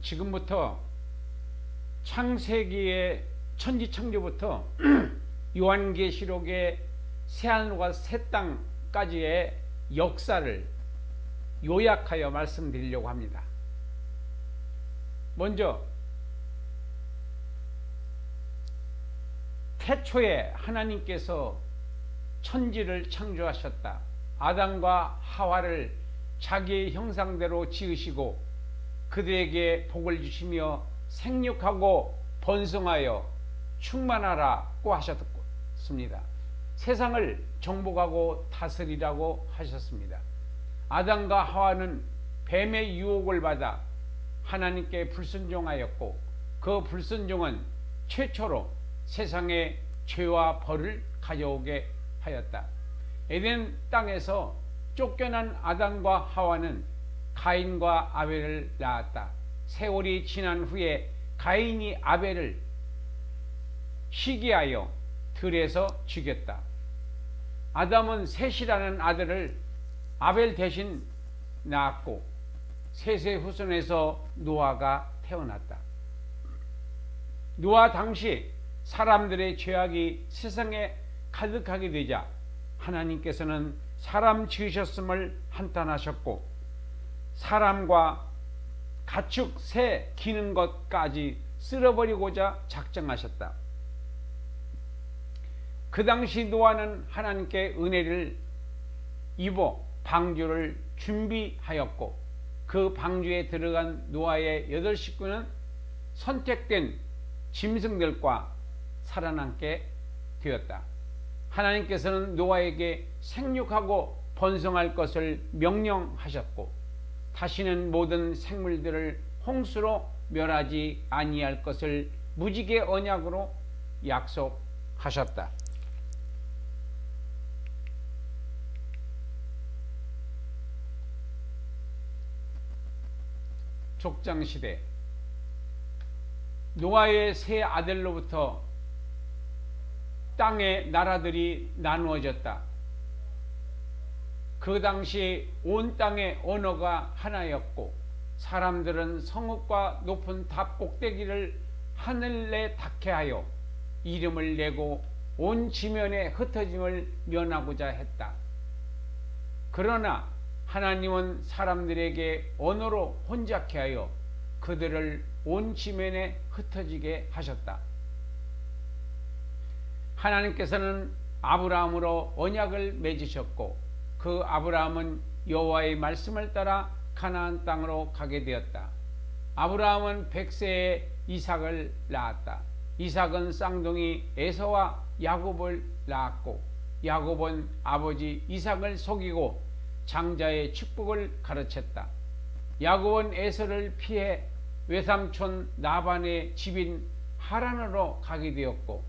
지금부터 창세기의 천지창조부터 요한계시록의 새하늘과 새 땅까지의 역사를 요약하여 말씀드리려고 합니다. 먼저 태초에 하나님께서 천지를 창조하셨다. 아담과 하와를 자기의 형상대로 지으시고 그들에게 복을 주시며 생육하고 번성하여 충만하라고 하셨습니다. 세상을 정복하고 다스리라고 하셨습니다. 아담과 하와는 뱀의 유혹을 받아 하나님께 불순종하였고 그 불순종은 최초로 세상에 죄와 벌을 가져오게 하였다. 에덴 땅에서 쫓겨난 아담과 하와는 가인과 아벨을 낳았다. 세월이 지난 후에 가인이 아벨을 시기하여 들에서 죽였다. 아담은 셋이라는 아들을 아벨 대신 낳았고 셋의 후손에서 노아가 태어났다. 노아 당시 사람들의 죄악이 세상에 가득하게 되자 하나님께서는 사람 지으셨음을 한탄하셨고 사람과 가축, 새, 기는 것까지 쓸어버리고자 작정하셨다. 그 당시 노아는 하나님께 은혜를 입어 방주를 준비하였고 그 방주에 들어간 노아의 8 식구는 선택된 짐승들과 살아남게 되었다. 하나님께서는 노아에게 생육하고 번성할 것을 명령하셨고 다시는 모든 생물들을 홍수로 멸하지 아니할 것을 무지개 언약으로 약속하셨다. 족장시대 노아의 세 아들로부터 땅의 나라들이 나누어졌다. 그 당시 온 땅의 언어가 하나였고 사람들은 성읍과 높은 탑 꼭대기를 하늘에 닿게 하여 이름을 내고 온 지면의 흩어짐을 면하고자 했다. 그러나 하나님은 사람들에게 언어로 혼잡케 하여 그들을 온 지면에 흩어지게 하셨다. 하나님께서는 아브라함으로 언약을 맺으셨고 그 아브라함은 여호와의 말씀을 따라 가나안 땅으로 가게 되었다. 아브라함은 100세에 이삭을 낳았다. 이삭은 쌍둥이 에서와 야곱을 낳았고 야곱은 아버지 이삭을 속이고 장자의 축복을 가르쳤다. 야곱은 에서를 피해 외삼촌 나반의 집인 하란으로 가게 되었고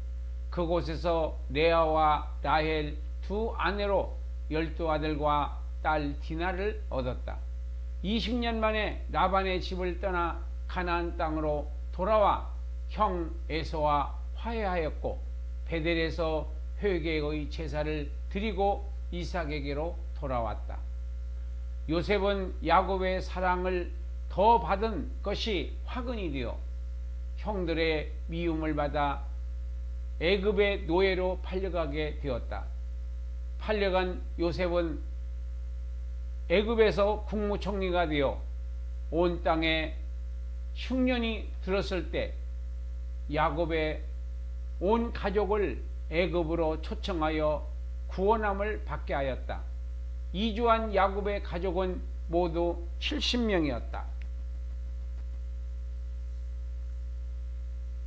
그곳에서 레아와 라헬 두 아내로 12아들과 딸 디나를 얻었다. 20년 만에 라반의 집을 떠나 가나안 땅으로 돌아와 형 에서와 화해하였고 베델에서 회개의 제사를 드리고 이삭에게로 돌아왔다. 요셉은 야곱의 사랑을 더 받은 것이 화근이 되어 형들의 미움을 받아 애굽의 노예로 팔려가게 되었다. 팔려간 요셉은 애굽에서 국무총리가 되어 온 땅에 흉년이 들었을 때 야곱의 온 가족을 애굽으로 초청하여 구원함을 받게 하였다. 이주한 야곱의 가족은 모두 70명이었다.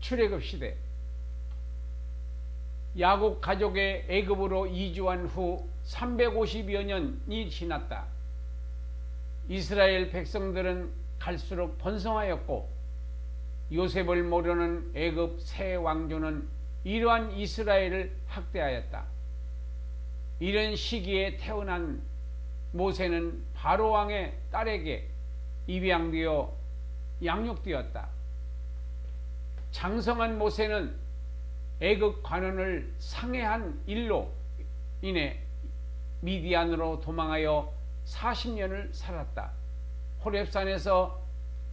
출애굽 시대 야곱 가족의 애굽으로 이주한 후 350여 년이 지났다. 이스라엘 백성들은 갈수록 번성하였고 요셉을 모르는 애굽 새 왕조는 이러한 이스라엘을 학대하였다. 이런 시기에 태어난 모세는 바로 왕의 딸에게 입양되어 양육되었다. 장성한 모세는 애굽 관원을 상해한 일로 인해 미디안으로 도망하여 40년을 살았다. 호렙산에서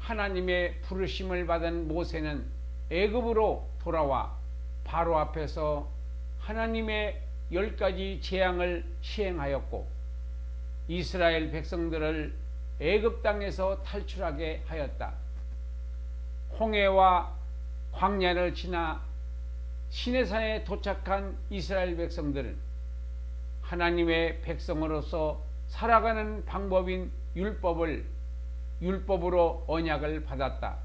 하나님의 부르심을 받은 모세는 애굽으로 돌아와 바로 앞에서 하나님의 10가지 재앙을 시행하였고 이스라엘 백성들을 애굽 땅에서 탈출하게 하였다. 홍해와 광야를 지나 시내산에 도착한 이스라엘 백성들은 하나님의 백성으로서 살아가는 방법인 율법으로 언약을 받았다.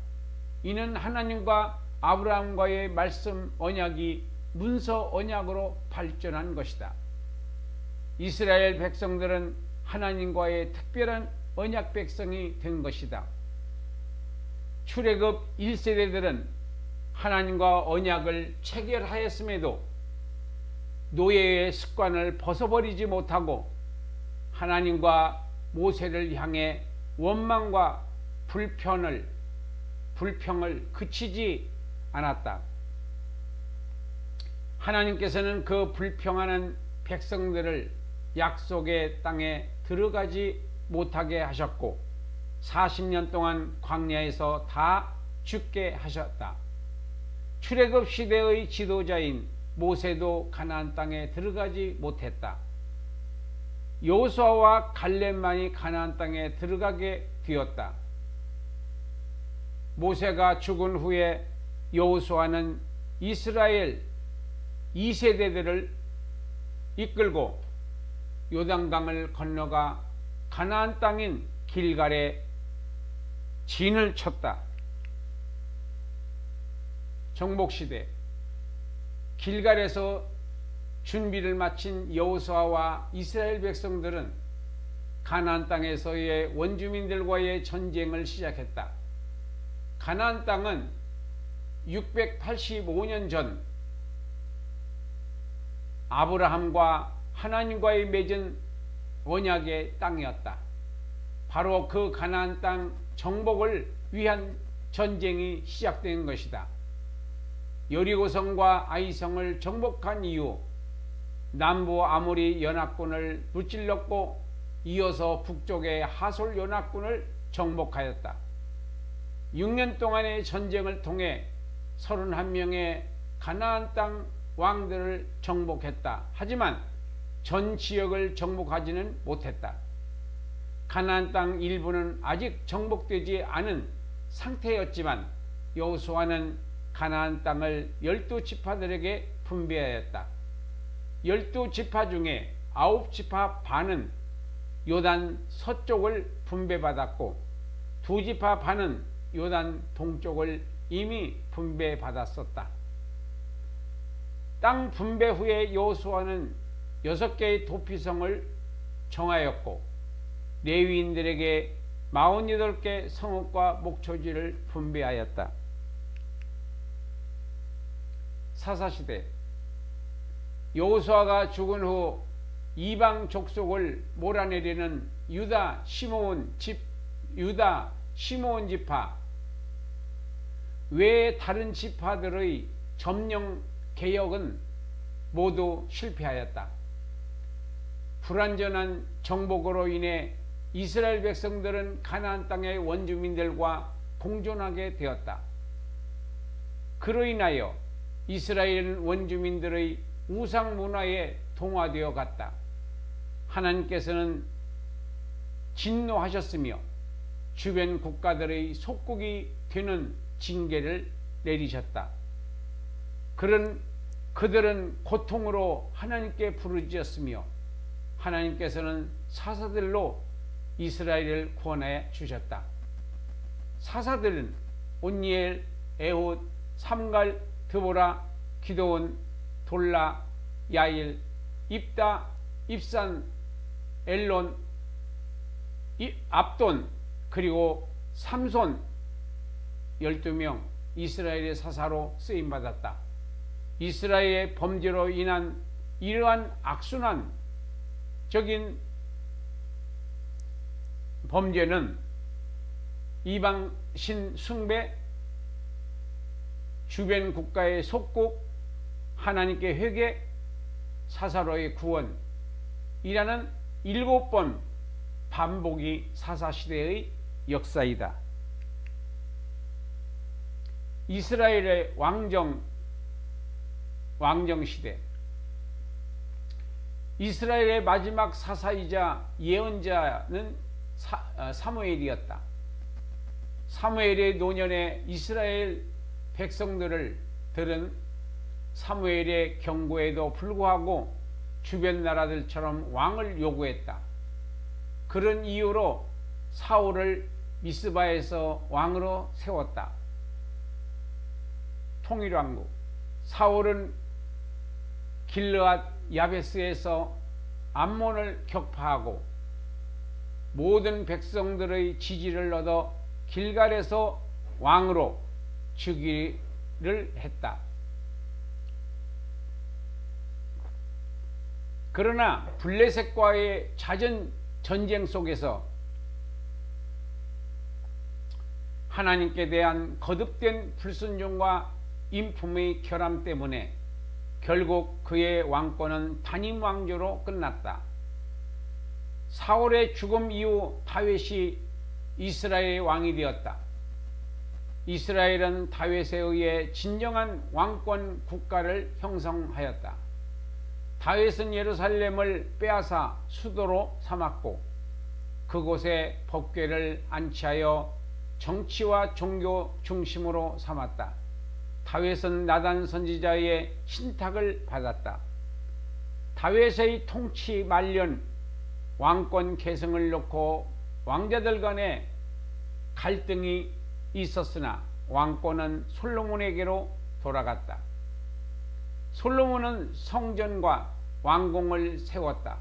이는 하나님과 아브라함과의 말씀 언약이 문서 언약으로 발전한 것이다. 이스라엘 백성들은 하나님과의 특별한 언약 백성이 된 것이다. 출애굽 1세대들은 하나님과 언약을 체결하였음에도 노예의 습관을 벗어버리지 못하고 하나님과 모세를 향해 원망과 불평을 그치지 않았다. 하나님께서는 그 불평하는 백성들을 약속의 땅에 들어가지 못하게 하셨고 40년 동안 광야에서 다 죽게 하셨다. 출애굽 시대의 지도자인 모세도 가나안 땅에 들어가지 못했다. 여호수아와 갈렙만이 가나안 땅에 들어가게 되었다. 모세가 죽은 후에 여호수아는 이스라엘 2세대들을 이끌고 요단강을 건너가 가나안 땅인 길갈에 진을 쳤다. 정복시대 길갈에서 준비를 마친 여호수아와 이스라엘 백성들은 가나안 땅에서의 원주민들과의 전쟁을 시작했다. 가나안 땅은 685년 전 아브라함과 하나님과의 맺은 언약의 땅이었다. 바로 그 가나안 땅 정복을 위한 전쟁이 시작된 것이다. 여리고성과 아이성을 정복한 이후 남부 아모리 연합군을 무찔렀고 이어서 북쪽의 하솔 연합군을 정복하였다. 6년 동안의 전쟁을 통해 31명의 가나안 땅 왕들을 정복했다. 하지만 전 지역을 정복하지는 못했다. 가나안 땅 일부는 아직 정복되지 않은 상태였지만 여호수아는 가나안 땅을 12지파들에게 분배하였다. 12지파 중에 9지파 반은 요단 서쪽을 분배받았고 2지파 반은 요단 동쪽을 이미 분배받았었다. 땅 분배 후에 여호수아는 6개의 도피성을 정하였고 레위인들에게 48개 성읍과 목초지를 분배하였다. 사사시대 여호수아가 죽은 후 이방 족속을 몰아내려는 유다 시므온 지파 외의 다른 지파들의 점령 개혁은 모두 실패하였다. 불완전한 정복으로 인해 이스라엘 백성들은 가나안 땅의 원주민들과 공존하게 되었다. 그로 인하여 이스라엘 원주민들의 우상 문화에 동화되어 갔다. 하나님께서는 진노하셨으며 주변 국가들의 속국이 되는 징계를 내리셨다. 그들은 고통으로 하나님께 부르짖었으며 하나님께서는 사사들로 이스라엘을 구원해 주셨다. 사사들은 온니엘, 에훗, 삼갈, 드보라, 기드온, 돌라, 야일, 입다, 입산, 엘론, 압돈, 그리고 삼손 12명 이스라엘의 사사로 쓰임받았다. 이스라엘의 범죄로 인한 이러한 악순환적인 범죄는 이방신 숭배, 주변 국가의 속국, 하나님께 회개, 사사로의 구원이라는 7번 반복이 사사시대의 역사이다. 이스라엘의 왕정 시대, 이스라엘의 마지막 사사이자 예언자는 사무엘이었다. 사무엘의 노년에 이스라엘 백성들을 들은 사무엘의 경고에도 불구하고 주변 나라들처럼 왕을 요구했다. 그런 이유로 사울을 미스바에서 왕으로 세웠다. 통일왕국. 사울은 길르앗 야베스에서 암몬을 격파하고 모든 백성들의 지지를 얻어 길갈에서 왕으로 즉위를 했다. 그러나 블레셋과의 잦은 전쟁 속에서 하나님께 대한 거듭된 불순종과 인품의 결함 때문에 결국 그의 왕권은 단임 왕조로 끝났다. 사울의 죽음 이후 다윗이 이스라엘의 왕이 되었다. 이스라엘은 다윗에 의해 진정한 왕권 국가를 형성하였다. 다윗은 예루살렘을 빼앗아 수도로 삼았고 그곳에 법궤를 안치하여 정치와 종교 중심으로 삼았다. 다윗은 나단 선지자의 신탁을 받았다. 다윗의 통치 말년 왕권 계승을 놓고 왕자들 간에 갈등이 있었으나 왕권은 솔로몬에게로 돌아갔다. 솔로몬은 성전과 왕궁을 세웠다.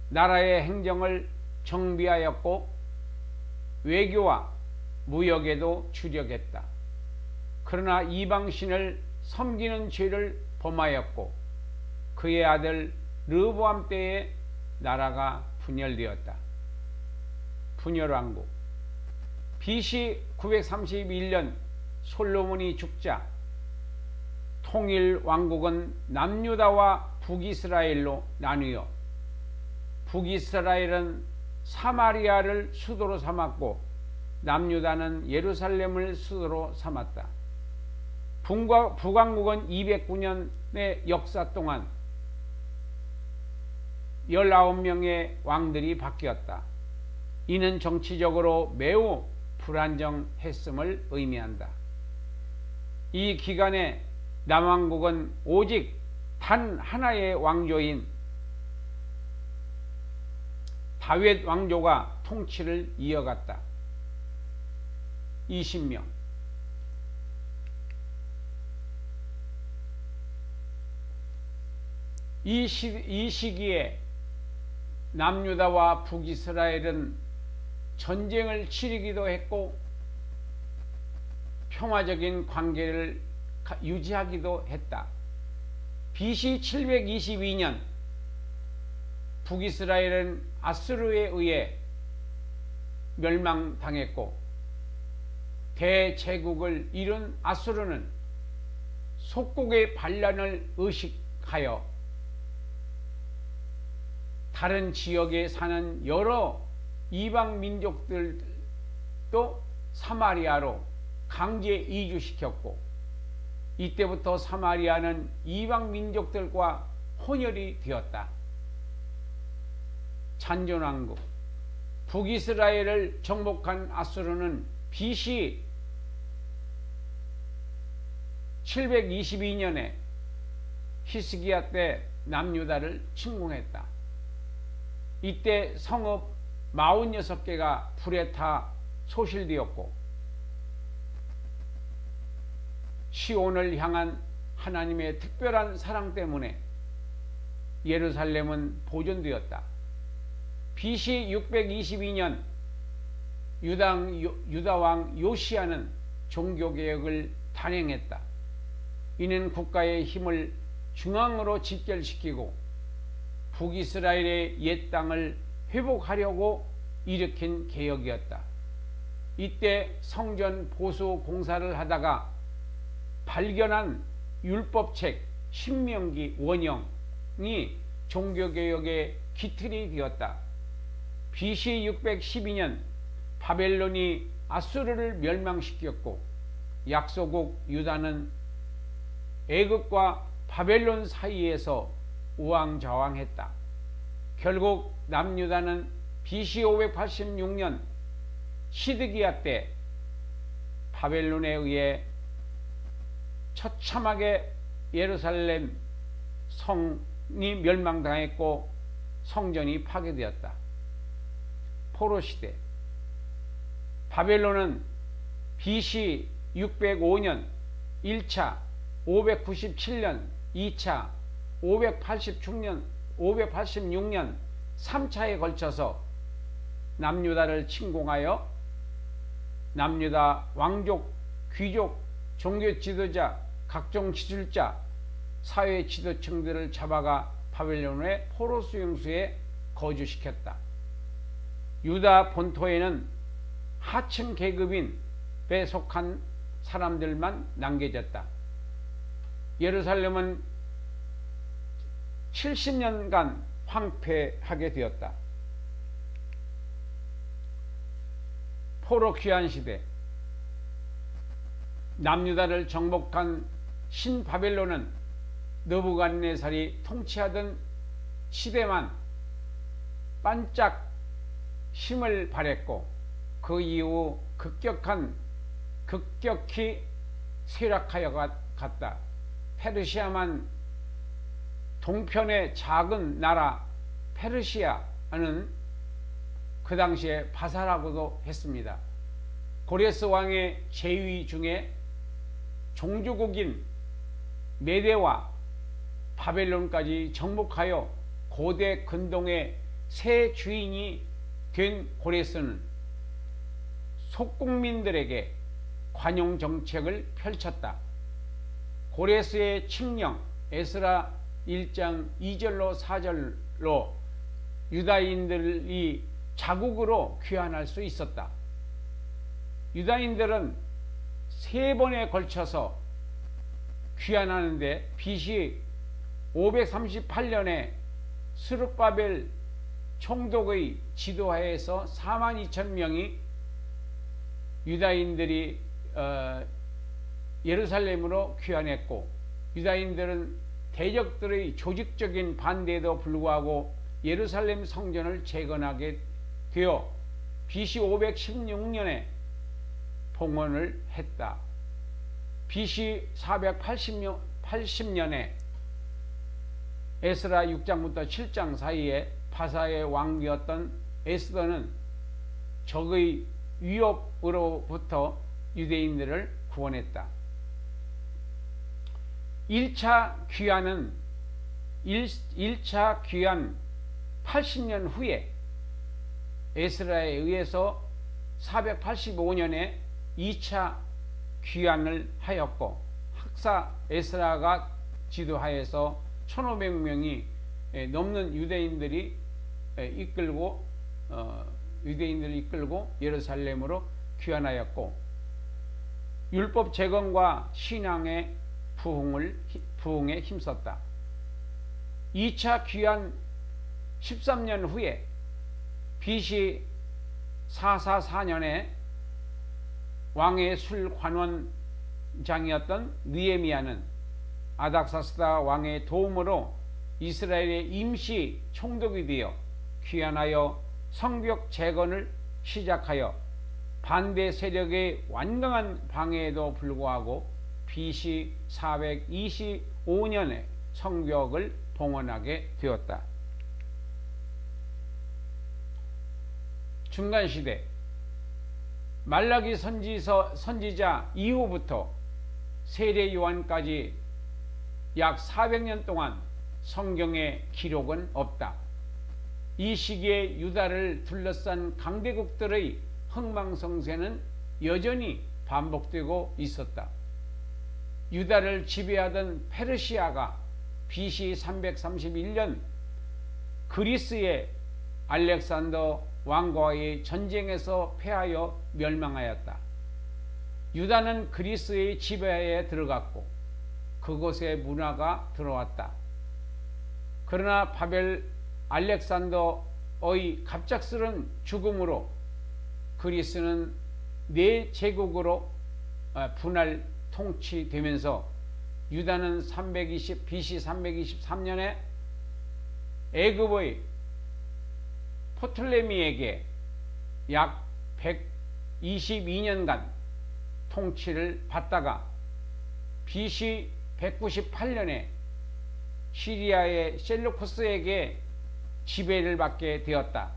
나라의 행정을 정비하였고 외교와 무역에도 주력했다. 그러나 이방신을 섬기는 죄를 범하였고 그의 아들 르호보암 때에 나라가 분열되었다. 분열왕국. BC 931년 솔로몬이 죽자 통일왕국은 남유다와 북이스라엘로 나뉘어 북이스라엘은 사마리아를 수도로 삼았고 남유다는 예루살렘을 수도로 삼았다. 북왕국은 209년의 역사 동안 19명의 왕들이 바뀌었다. 이는 정치적으로 매우 불안정했음을 의미한다. 이 기간에 남왕국은 오직 단 하나의 왕조인 다윗 왕조가 통치를 이어갔다. 20명. 이 시기에 남유다와 북이스라엘은 전쟁을 치르기도 했고 평화적인 관계를 유지하기도 했다. BC 722년 북이스라엘은 아수르에 의해 멸망당했고 대제국을 이룬 아수르는 속국의 반란을 의식하여 다른 지역에 사는 여러 이방 민족들도 사마리아로 강제 이주시켰고 이때부터 사마리아는 이방 민족들과 혼혈이 되었다. 잔존왕국. 북이스라엘을 정복한 아수르는 BC 722년에 히스기야 때 남유다를 침공했다. 이때 성읍 46개가 불에 타 소실되었고 시온을 향한 하나님의 특별한 사랑 때문에 예루살렘은 보존되었다. BC 622년 유다왕 요시야는 종교개혁을 단행했다. 이는 국가의 힘을 중앙으로 집결시키고 북이스라엘의 옛 땅을 회복하려고 일으킨 개혁이었다. 이때 성전 보수 공사를 하다가 발견한 율법책 신명기 원형이 종교개혁의 기틀이 되었다. BC 612년 바벨론이 아수르를 멸망시켰고 약소국 유다는 애굽과 바벨론 사이에서 우왕좌왕했다. 결국 남유다는 BC 586년 시드기야 때 바벨론에 의해 처참하게 예루살렘 성이 멸망당했고 성전이 파괴되었다. 포로시대. 바벨론은 BC 605년 1차, 597년 2차, 586년 3차에 걸쳐서 남유다를 침공하여 남유다 왕족, 귀족, 종교 지도자, 각종 기술자, 사회 지도층들을 잡아가 바벨론의 포로 수용소에 거주시켰다. 유다 본토에는 하층 계급인에 속한 사람들만 남겨졌다. 예루살렘은 70년간 황폐하게 되었다. 포로 귀환 시대. 남유다를 정복한 신바벨론은 느부갓네살이 통치하던 시대만 반짝 힘을 발했고 그 이후 급격히 쇠락하여 갔다. 페르시아만 동편의 작은 나라 페르시아는 그 당시에 바사라고도 했습니다. 고레스 왕의 제위 중에 종주국인 메대와 바벨론까지 정복하여 고대 근동의 새 주인이 된 고레스는 속국민들에게 관용 정책을 펼쳤다. 고레스의 칙령 에스라 1장 2절로 4절로 유다인들이 자국으로 귀환할 수 있었다. 유다인들은 3번에 걸쳐서 귀환하는데 BC 538년에 스룹바벨 총독의 지도하에서 42,000명이 유다인들이 예루살렘으로 귀환했고, 유다인들은 대적들의 조직적인 반대에도 불구하고 예루살렘 성전을 재건하게 되어 BC 516년에 봉헌을 했다. BC 480년에 에스라 6장부터 7장 사이에 바사의 왕이었던 에스더는 적의 위협으로부터 유대인들을 구원했다. 1차 귀환은 1차 귀환 80년 후에 에스라에 의해서 485년에 2차 귀환을 하였고, 학사 에스라가 지도하여서 1500명이 넘는 유대인들이 이끌고 예루살렘으로 귀환하였고, 율법 재건과 신앙의 부흥에 힘썼다. 2차 귀환 13년 후에 BC 444년에 왕의 술관원장이었던 느헤미야는 아닥사스다 왕의 도움으로 이스라엘의 임시 총독이 되어 귀환하여 성벽 재건을 시작하여 반대 세력의 완강한 방해에도 불구하고 BC 425년에 성벽을 봉헌하게 되었다. 중간시대. 말라기 선지자 이후부터 세례 요한까지 약 400년 동안 성경의 기록은 없다. 이 시기에 유다를 둘러싼 강대국들의 흥망성쇠는 여전히 반복되고 있었다. 유다를 지배하던 페르시아가 BC 331년 그리스의 알렉산더 왕과의 전쟁에서 패하여 멸망하였다. 유다는 그리스의 지배하에 들어갔고 그곳에 문화가 들어왔다. 그러나 알렉산더의 갑작스런 죽음으로 그리스는 네 제국으로 분할 통치되면서 유다는 BC 323년에 애굽의 포틀레미에게 약 122년간 통치를 받다가 BC 198년에 시리아의 셀루쿠스에게 지배를 받게 되었다.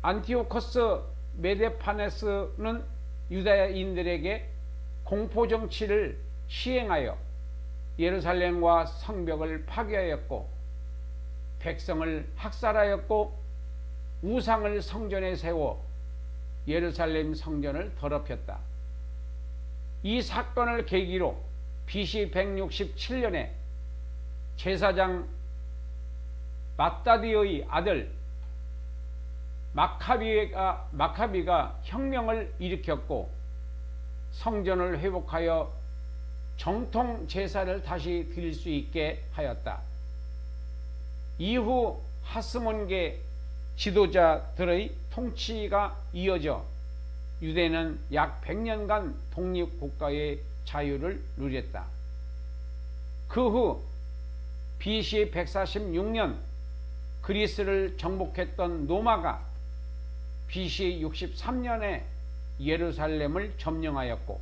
안티오코스 메데파네스는 유다인들에게 공포정치를 시행하여 예루살렘과 성벽을 파괴하였고 백성을 학살하였고 우상을 성전에 세워 예루살렘 성전을 더럽혔다. 이 사건을 계기로 BC 167년에 제사장 맏다디의 아들 마카비가 혁명을 일으켰고 성전을 회복하여 정통 제사를 다시 드릴 수 있게 하였다. 이후 하스몬계 지도자들의 통치가 이어져 유대는 약 100년간 독립국가의 자유를 누렸다. 그 후 BC 146년 그리스를 정복했던 로마가 BC 63년에 예루살렘을 점령하였고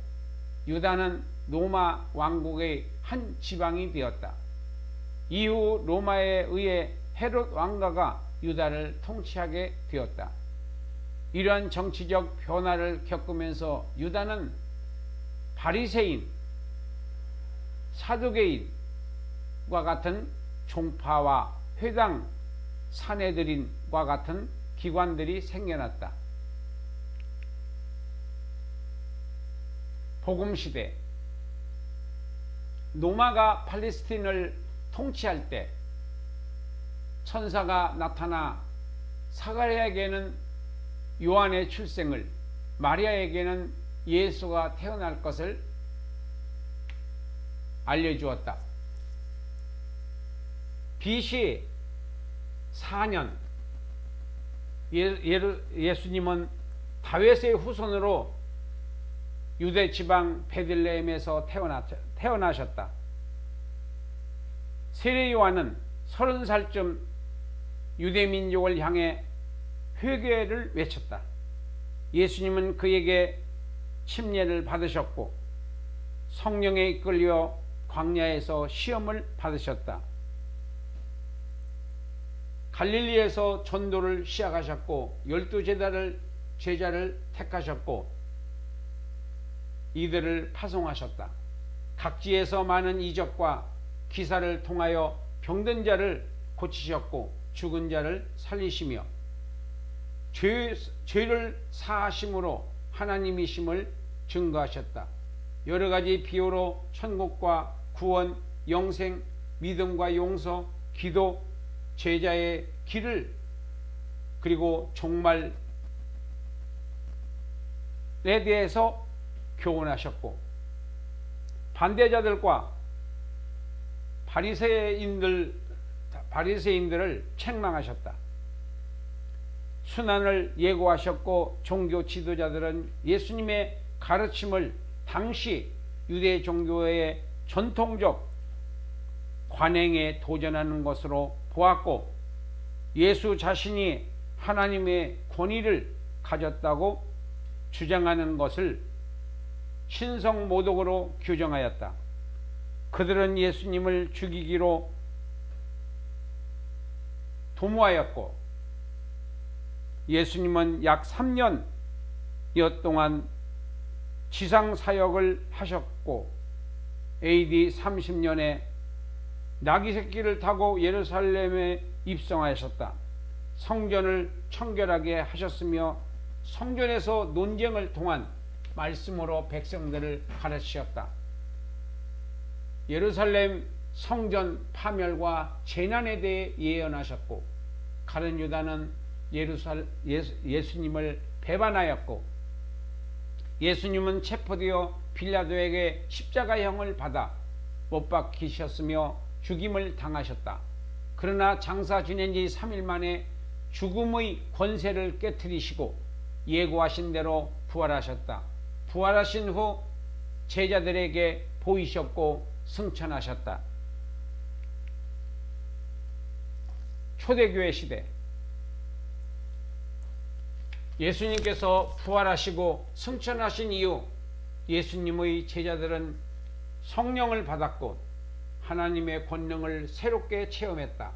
유다는 로마 왕국의 한 지방이 되었다. 이후 로마에 의해 헤롯 왕가가 유다를 통치하게 되었다. 이러한 정치적 변화를 겪으면서 유다는 바리새인, 사두개인과 같은 종파와 회당, 사내들인과 같은 기관들이 생겨났다. 복음시대 로마가 팔레스틴을 통치할 때 천사가 나타나 사가랴에게는 요한의 출생을, 마리아에게는 예수가 태어날 것을 알려주었다. BC 4년 예수님은 다윗의 후손으로 유대 지방 베들레헴에서 태어나셨다. 세례 요한은 30살쯤 유대 민족을 향해 회개를 외쳤다. 예수님은 그에게 침례를 받으셨고 성령에 이끌려 광야에서 시험을 받으셨다. 갈릴리에서 전도를 시작하셨고 12제자를 택하셨고 이들을 파송하셨다. 각지에서 많은 이적과 기사를 통하여 병든 자를 고치셨고 죽은 자를 살리시며 죄를 사하심으로 하나님이심을 증거하셨다. 여러가지 비유로 천국과 구원, 영생, 믿음과 용서, 기도, 제자의 길을 그리고 종말에 대해서 교훈하셨고 반대자들과 바리새인들을 책망하셨다. 순환을 예고하셨고 종교 지도자들은 예수님의 가르침을 당시 유대 종교의 전통적 관행에 도전하는 것으로 보았고 예수 자신이 하나님의 권위를 가졌다고 주장하는 것을 신성모독으로 규정하였다. 그들은 예수님을 죽이기로 도모하였고 예수님은 약 3년여 동안 지상사역을 하셨고 AD 30년에 나귀 새끼를 타고 예루살렘에 입성하셨다. 성전을 청결하게 하셨으며 성전에서 논쟁을 통한 말씀으로 백성들을 가르치셨다. 예루살렘 성전 파멸과 재난에 대해 예언하셨고 가룟 유다는 예수님을 배반하였고 예수님은 체포되어 빌라도에게 십자가형을 받아 못 박히셨으며 죽임을 당하셨다. 그러나 장사 지낸 지 3일 만에 죽음의 권세를 깨뜨리시고 예고하신 대로 부활하셨다. 부활하신 후 제자들에게 보이셨고 승천하셨다. 초대교회 시대, 예수님께서 부활하시고 승천하신 이후 예수님의 제자들은 성령을 받았고 하나님의 권능을 새롭게 체험했다.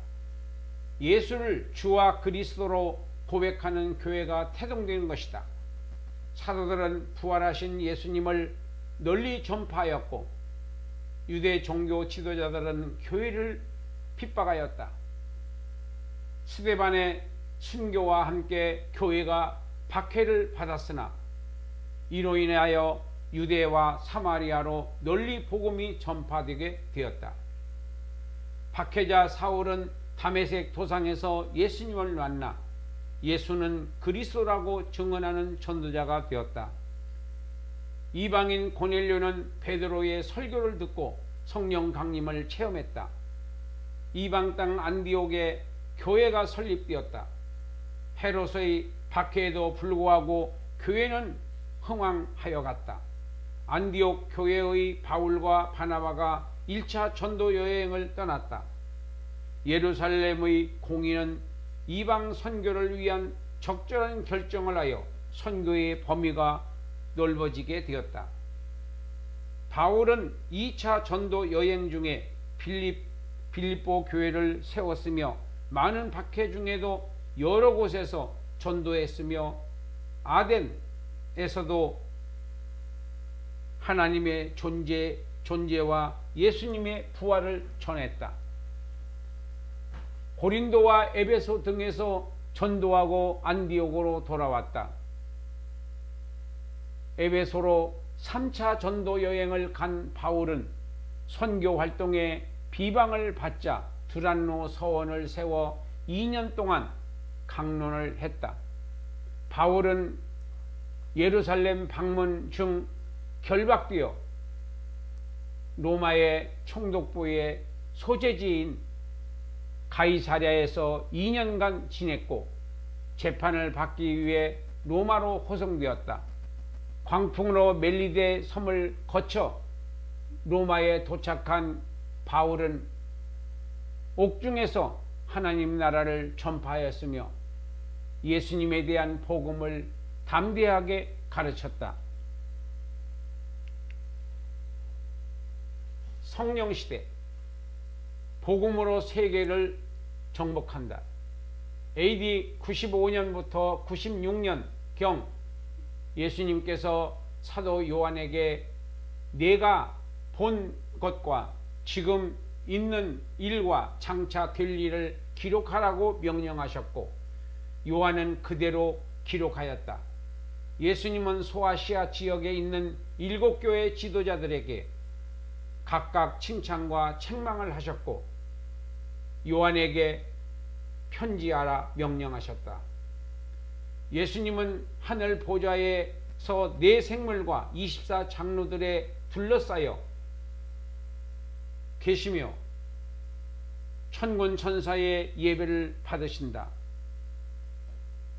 예수를 주와 그리스도로 고백하는 교회가 태동되는 것이다. 사도들은 부활하신 예수님을 널리 전파하였고 유대 종교 지도자들은 교회를 핍박하였다. 스데반의 순교와 함께 교회가 박해를 받았으나 이로 인하여 유대와 사마리아로 널리 복음이 전파되게 되었다. 박해자 사울은 다메섹 도상에서 예수님을 만나 예수는 그리스도라고 증언하는 전도자가 되었다. 이방인 고넬료는 베드로의 설교를 듣고 성령 강림을 체험했다. 이방 땅 안디옥에 교회가 설립되었다. 헤롯의 박해에도 불구하고 교회는 흥왕하여 갔다. 안디옥 교회의 바울과 바나바가 1차 전도 여행을 떠났다. 예루살렘의 공의는 이방 선교를 위한 적절한 결정을 하여 선교의 범위가 넓어지게 되었다. 바울은 2차 전도 여행 중에 빌립보 교회를 세웠으며 많은 박해 중에도 여러 곳에서 전도했으며 아덴에서도 하나님의 존재와 예수님의 부활을 전했다. 고린도와 에베소 등에서 전도하고 안디옥으로 돌아왔다. 에베소로 3차 전도 여행을 간 바울은 선교 활동에 비방을 받자 두란노 서원을 세워 2년 동안 강론을 했다. 바울은 예루살렘 방문 중 결박되어 로마의 총독부의 소재지인 가이사랴에서 2년간 지냈고 재판을 받기 위해 로마로 호송되었다. 광풍으로 멜리데 섬을 거쳐 로마에 도착한 바울은 옥중에서 하나님 나라를 전파하였으며 예수님에 대한 복음을 담대하게 가르쳤다. 성령시대, 복음으로 세계를 정복한다. AD 95년부터 96년경 예수님께서 사도 요한에게 내가 본 것과 지금 있는 일과 장차 될 일을 기록하라고 명령하셨고 요한은 그대로 기록하였다. 예수님은 소아시아 지역에 있는 7교회 지도자들에게 각각 칭찬과 책망을 하셨고 요한에게 편지하라 명령하셨다. 예수님은 하늘 보좌에서 네 생물과 24장로들에 둘러싸여 계시며 천군 천사의 예배를 받으신다.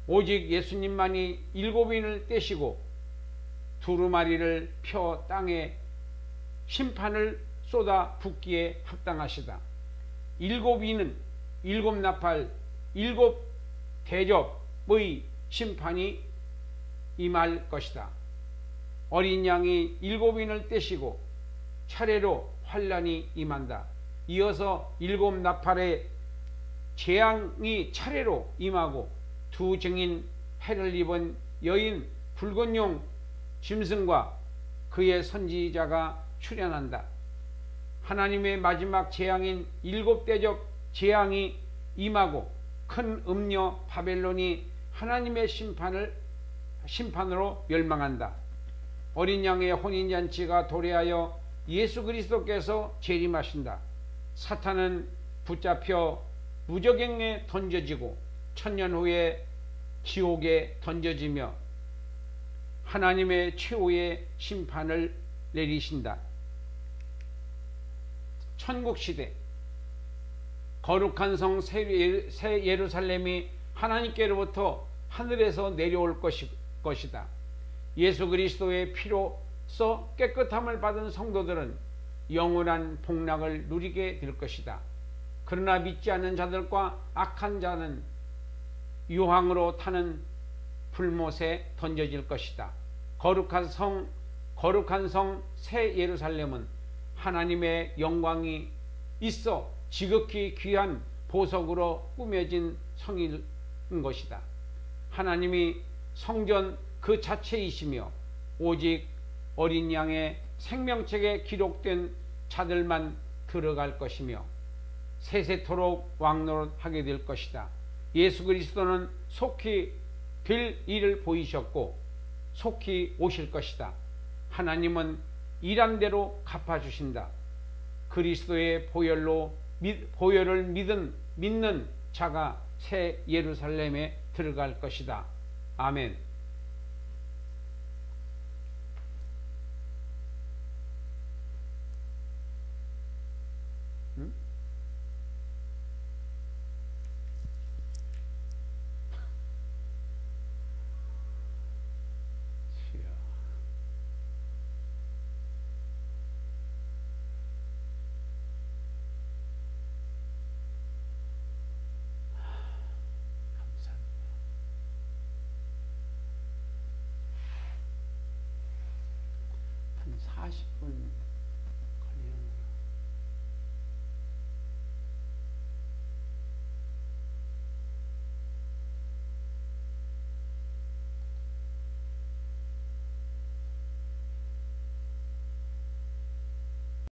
오직 예수님만이 7인을 떼시고 두루마리를 펴 땅에 심판을 쏟아 붓기에 합당하시다. 7인은 7나팔 7대접의 심판이 임할 것이다. 어린 양이 7인을 떼시고 차례로 환란이 임한다. 이어서 7나팔의 재앙이 차례로 임하고 두 증인 해를 입은 여인 붉은 용 짐승과 그의 선지자가 출현한다. 하나님의 마지막 재앙인 7대접 재앙이 임하고 큰 음녀 바벨론이 하나님의 심판으로 멸망한다. 어린 양의 혼인잔치가 도래하여 예수 그리스도께서 재림하신다. 사탄은 붙잡혀 무저갱에 던져지고 천년 후에 지옥에 던져지며 하나님의 최후의 심판을 내리신다. 천국시대, 거룩한 성 새 예루살렘이 하나님께로부터 하늘에서 내려올 것이다. 예수 그리스도의 피로써 깨끗함을 받은 성도들은 영원한 복락을 누리게 될 것이다. 그러나 믿지 않는 자들과 악한 자는 유황으로 타는 불못에 던져질 것이다. 거룩한 성 새 예루살렘은 하나님의 영광이 있어 지극히 귀한 보석으로 꾸며진 성인 것이다. 하나님이 성전 그 자체이시며 오직 어린 양의 생명책에 기록된 자들만 들어갈 것이며 세세토록 왕노릇하게 될 것이다. 예수 그리스도는 속히 될 일을 보이셨고 속히 오실 것이다. 하나님은 일한 대로 갚아주신다. 그리스도의 보혈을 믿는 자가 새 예루살렘에 들어갈 것이다. 아멘.